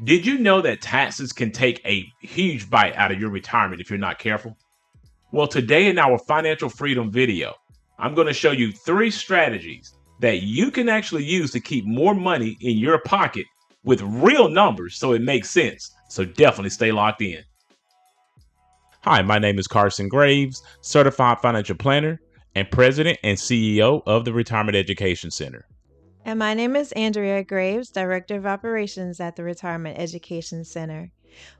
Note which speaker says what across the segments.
Speaker 1: Did you know that taxes can take a huge bite out of your retirement if you're not careful? Well, today in our financial freedom video, I'm going to show you 3 strategies that you can actually use to keep more money in your pocket with real numbers so it makes sense. So definitely stay locked in. Hi, my name is Carson Graves, certified financial planner and president and CEO of the Retirement Education Center.
Speaker 2: And my name is Andrea Graves, Director of Operations at the Retirement Education Center.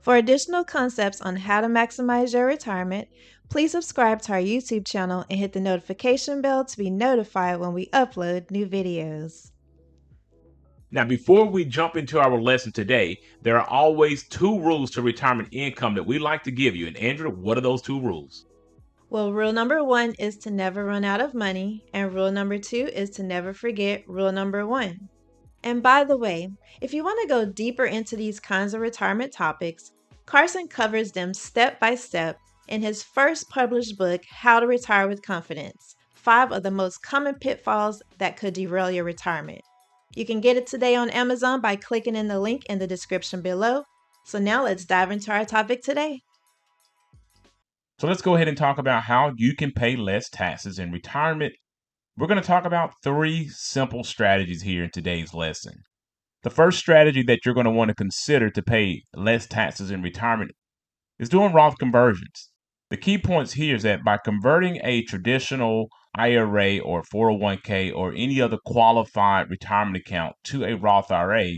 Speaker 2: For additional concepts on how to maximize your retirement, please subscribe to our YouTube channel and hit the notification bell to be notified when we upload new videos.
Speaker 1: Now, before we jump into our lesson today, there are always 2 rules to retirement income that we like to give you. And Andrew, what are those 2 rules?
Speaker 2: Well, rule number 1 is to never run out of money, and rule number 2 is to never forget rule number 1. And by the way, if you want to go deeper into these kinds of retirement topics, Carson covers them step by step in his first published book, How to Retire with Confidence: 5 of the most common pitfalls that could derail your retirement. You can get it today on Amazon by clicking in the link in the description below. So now let's dive into our topic today.
Speaker 1: So let's go ahead and talk about how you can pay less taxes in retirement. We're going to talk about 3 simple strategies here in today's lesson. The first strategy that you're going to want to consider to pay less taxes in retirement is doing Roth conversions. The key points here is that by converting a traditional IRA or 401k or any other qualified retirement account to a Roth IRA,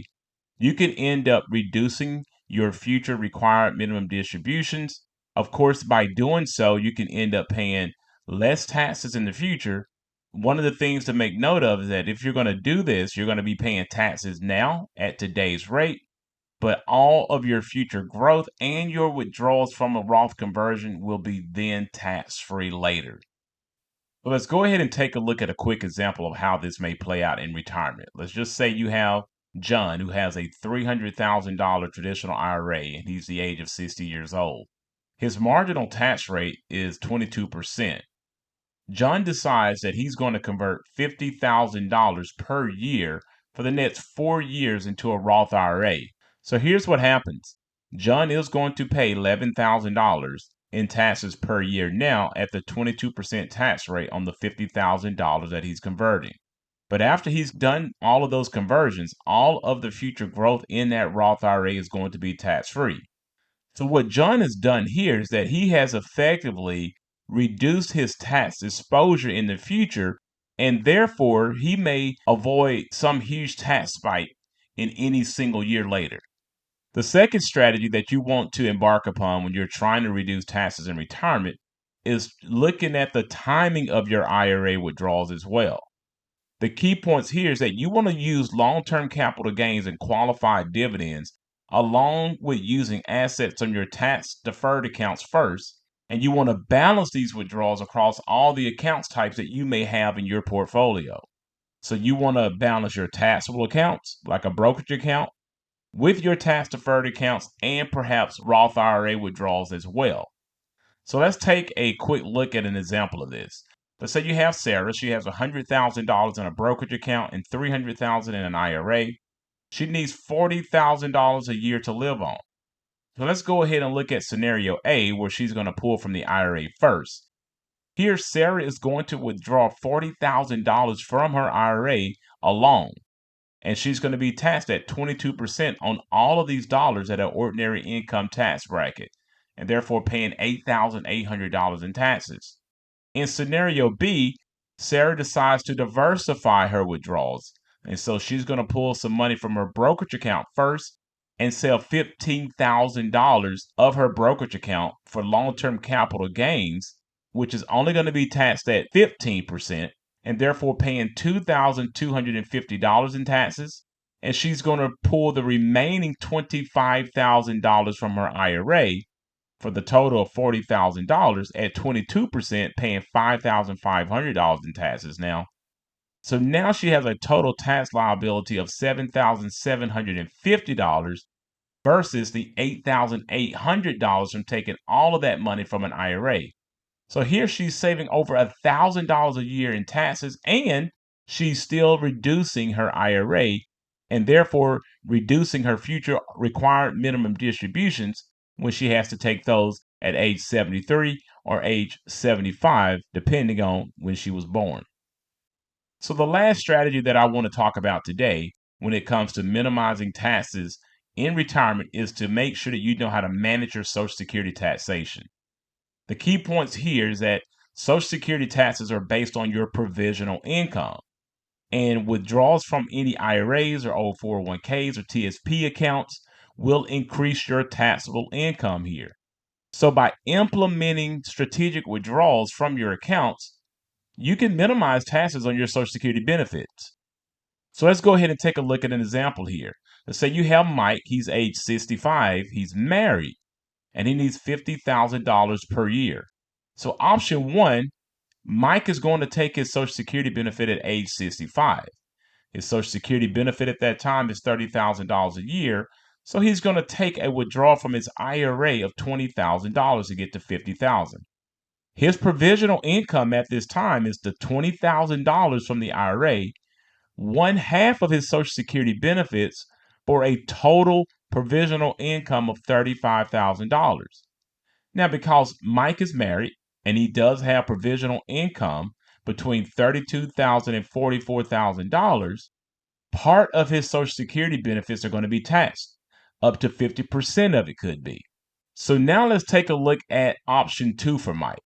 Speaker 1: you can end up reducing your future required minimum distributions. Of course, by doing so, you can end up paying less taxes in the future. One of the things to make note of is that if you're going to do this, you're going to be paying taxes now at today's rate, but all of your future growth and your withdrawals from a Roth conversion will be then tax-free later. But let's go ahead and take a look at a quick example of how this may play out in retirement. Let's just say you have John, who has a $300,000 traditional IRA, and he's the age of 60 years old. His marginal tax rate is 22%. John decides that he's going to convert $50,000 per year for the next 4 years into a Roth IRA. So here's what happens. John is going to pay $11,000 in taxes per year now at the 22% tax rate on the $50,000 that he's converting. But after he's done all of those conversions, all of the future growth in that Roth IRA is going to be tax-free. So what John has done here is that he has effectively reduced his tax exposure in the future, and therefore he may avoid some huge tax spike in any single year later. The second strategy that you want to embark upon when you're trying to reduce taxes in retirement is looking at the timing of your IRA withdrawals as well. The key points here is that you want to use long-term capital gains and qualified dividends along with using assets on your tax deferred accounts first, and you want to balance these withdrawals across all the accounts types that you may have in your portfolio. So you want to balance your taxable accounts, like a brokerage account, with your tax deferred accounts and perhaps Roth IRA withdrawals as well. So let's take a quick look at an example of this. Let's say you have Sarah. She has $100,000 in a brokerage account and $300,000 in an IRA. She needs $40,000 a year to live on. So let's go ahead and look at scenario A, where she's going to pull from the IRA first. Here, Sarah is going to withdraw $40,000 from her IRA alone, and she's going to be taxed at 22% on all of these dollars at an ordinary income tax bracket, and therefore paying $8,800 in taxes. In scenario B, Sarah decides to diversify her withdrawals. And so she's going to pull some money from her brokerage account first and sell $15,000 of her brokerage account for long-term capital gains, which is only going to be taxed at 15% and therefore paying $2,250 in taxes. And she's going to pull the remaining $25,000 from her IRA for the total of $40,000 at 22%, paying $5,500 in taxes now. So now she has a total tax liability of $7,750 versus the $8,800 from taking all of that money from an IRA. So here she's saving over $1,000 a year in taxes, and she's still reducing her IRA, and therefore reducing her future required minimum distributions when she has to take those at age 73 or age 75, depending on when she was born. So the last strategy that I want to talk about today when it comes to minimizing taxes in retirement is to make sure that you know how to manage your Social Security taxation. The key points here is that Social Security taxes are based on your provisional income, and withdrawals from any IRAs or old 401ks or TSP accounts will increase your taxable income here. So by implementing strategic withdrawals from your accounts, you can minimize taxes on your Social Security benefits. So let's go ahead and take a look at an example here. Let's say you have Mike, he's age 65, he's married, and he needs $50,000 per year. So option one, Mike is going to take his Social Security benefit at age 65. His Social Security benefit at that time is $30,000 a year. So he's going to take a withdrawal from his IRA of $20,000 to get to $50,000. His provisional income at this time is the $20,000 from the IRA, one half of his Social Security benefits, for a total provisional income of $35,000. Now, because Mike is married and he does have provisional income between $32,000 and $44,000, part of his Social Security benefits are going to be taxed. Up to 50% of it could be. So now let's take a look at option two for Mike.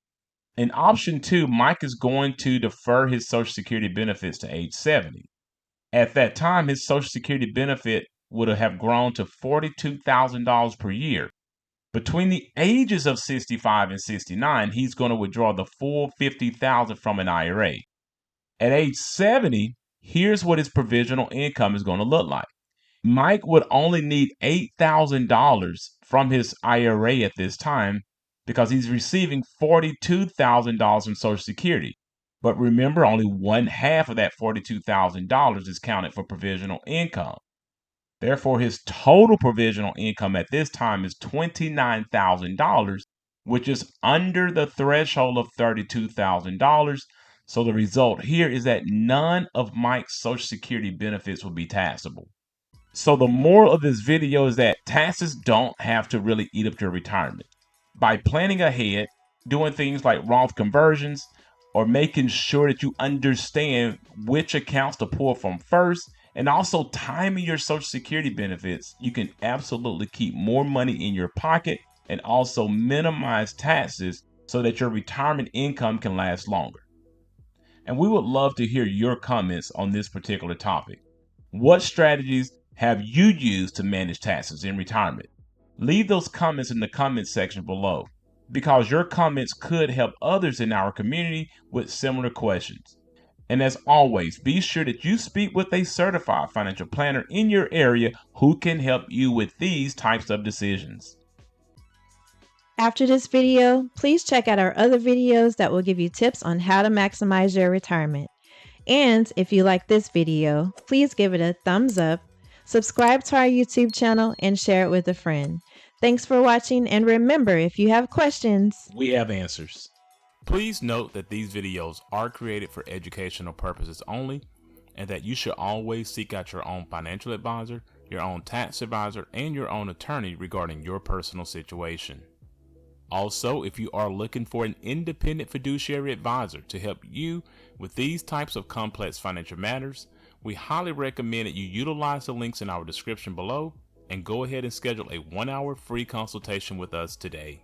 Speaker 1: In option two, Mike is going to defer his Social Security benefits to age 70. At that time, his Social Security benefit would have grown to $42,000 per year. Between the ages of 65 and 69, he's going to withdraw the full $50,000 from an IRA. At age 70, here's what his provisional income is going to look like. Mike would only need $8,000 from his IRA at this time because he's receiving $42,000 from Social Security. But remember, only one half of that $42,000 is counted for provisional income. Therefore, his total provisional income at this time is $29,000, which is under the threshold of $32,000. So the result here is that none of Mike's Social Security benefits will be taxable. So the moral of this video is that taxes don't have to really eat up your retirement. By planning ahead, doing things like Roth conversions, or making sure that you understand which accounts to pull from first, and also timing your Social Security benefits, you can absolutely keep more money in your pocket and also minimize taxes so that your retirement income can last longer. And we would love to hear your comments on this particular topic. What strategies have you used to manage taxes in retirement? Leave those comments in the comments section below, because your comments could help others in our community with similar questions. And as always, be sure that you speak with a certified financial planner in your area who can help you with these types of decisions.
Speaker 2: After this video, please check out our other videos that will give you tips on how to maximize your retirement. And if you like this video, please give it a thumbs up, subscribe to our YouTube channel, and share it with a friend. Thanks for watching, and remember, if you have questions,
Speaker 1: we have answers. Please note that these videos are created for educational purposes only, and that you should always seek out your own financial advisor, your own tax advisor, and your own attorney regarding your personal situation. Also, if you are looking for an independent fiduciary advisor to help you with these types of complex financial matters, we highly recommend that you utilize the links in our description below and go ahead and schedule a 1-hour free consultation with us today.